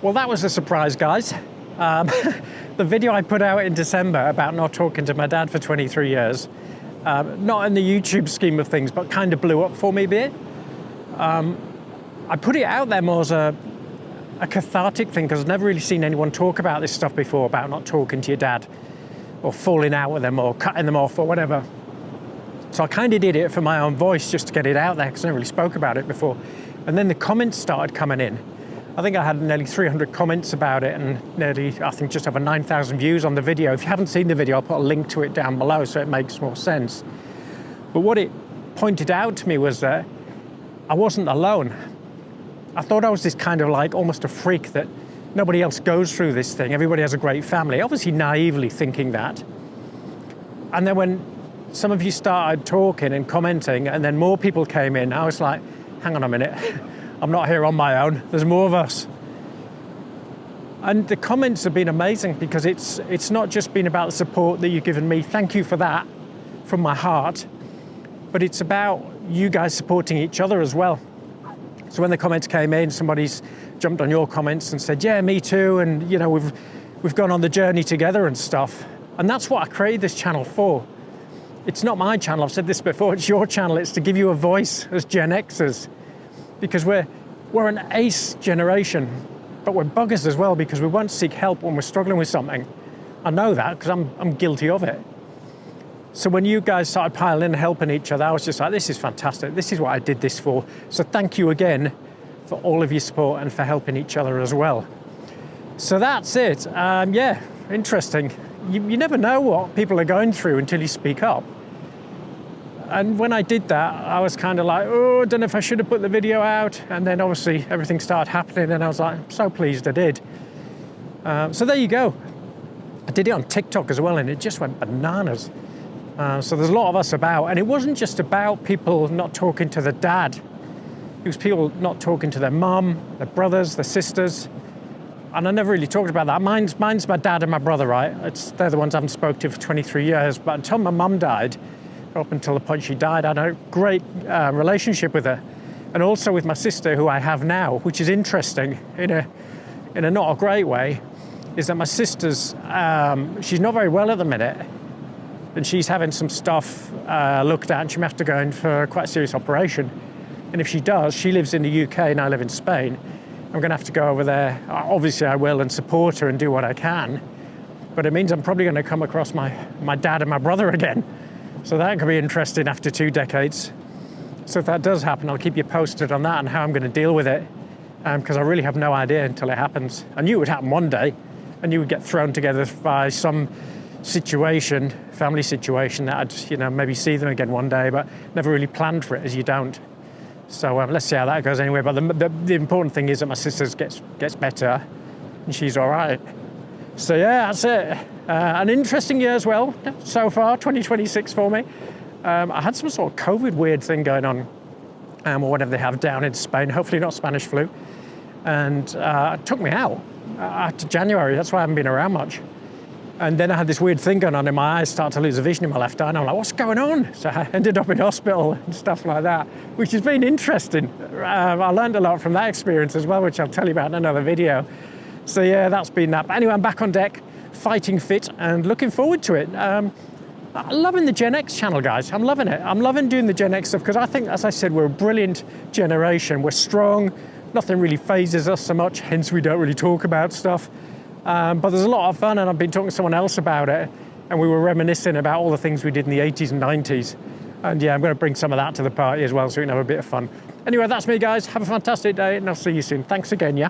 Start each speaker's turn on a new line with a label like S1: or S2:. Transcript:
S1: Well, that was a surprise, guys. The video I put out in December about not talking to my dad for 23 years, not in the YouTube scheme of things, but kind of blew up for me a bit. I put it out there more as a cathartic thing because I've never really seen anyone talk about this stuff before, about not talking to your dad or falling out with them or cutting them off or whatever. So I kind of did it for my own voice just to get it out there because I never really spoke about it before. And then the comments started coming in. I think I had nearly 300 comments about it and nearly, I think, just over 9,000 views on the video. If you haven't seen the video, I'll put a link to it down below so it makes more sense. But what it pointed out to me was that I wasn't alone. I thought I was this kind of like almost a freak, that nobody else goes through this thing. Everybody has a great family, obviously naively thinking that. And then when some of you started talking and commenting and then more people came in, I was like, hang on a minute, I'm not here on my own, there's more of us. And the comments have been amazing because it's not just been about the support that you've given me, thank you for that, from my heart, but it's about you guys supporting each other as well. So when the comments came in, somebody's jumped on your comments and said, yeah, me too, and you know, we've gone on the journey together and stuff. And that's what I created this channel for. It's not my channel, I've said this before, it's your channel. It's to give you a voice as Gen Xers, because we're an ace generation, but we're buggers as well because we won't seek help when we're struggling with something. I know that because I'm guilty of it. So when you guys started piling in and helping each other, I was just like, this is fantastic. This is what I did this for. So thank you again for all of your support and for helping each other as well. So that's it. Yeah, interesting. You never know what people are going through until you speak up. And when I did that, I was kind of like, oh, I don't know if I should have put the video out. And then obviously everything started happening and I was like, I'm so pleased I did. So there you go. I did it on TikTok as well and it just went bananas. So there's a lot of us about, and it wasn't just about people not talking to their dad. It was people not talking to their mum, their brothers, their sisters. And I never really talked about that. Mine's my dad and my brother, right? They're the ones I haven't spoken to for 23 years. But until my mum died, up until the point she died, I had a great relationship with her. And also with my sister, who I have now, which is interesting in a not a great way, is that my sister's, she's not very well at the minute. And she's having some stuff looked at and she may have to go in for quite a serious operation. And if she does, she lives in the UK and I live in Spain. I'm gonna have to go over there. Obviously I will and support her and do what I can. But it means I'm probably gonna come across my dad and my brother again. So that could be interesting after 2 decades. So if that does happen, I'll keep you posted on that and how I'm gonna deal with it. Because I really have no idea until it happens. I knew it would happen one day and you would get thrown together by some situation, family situation, that I'd, you know, maybe see them again one day, but never really planned for it, as you don't. So let's see how that goes anyway. But the important thing is that my sister gets better and she's all right. So yeah, that's it. An interesting year as well so far, 2026 for me. I had some sort of COVID weird thing going on, or whatever they have down in Spain, hopefully not Spanish flu. And it took me out after January, that's why I haven't been around much. And then I had this weird thing going on in my eyes, started to lose the vision in my left eye, and I'm like, what's going on? So I ended up in hospital and stuff like that, which has been interesting. I learned a lot from that experience as well, which I'll tell you about in another video. So yeah, that's been that. But anyway, I'm back on deck, fighting fit, and looking forward to it. I'm loving the Gen X channel, guys. I'm loving it. I'm loving doing the Gen X stuff, because I think, as I said, we're a brilliant generation. We're strong. Nothing really phases us so much, hence we don't really talk about stuff. But there's a lot of fun, and I've been talking to someone else about it, and we were reminiscing about all the things we did in the 80s and 90s. And yeah, I'm going to bring some of that to the party as well, so we can have a bit of fun. Anyway, that's me, guys. Have a fantastic day, and I'll see you soon. Thanks again, yeah?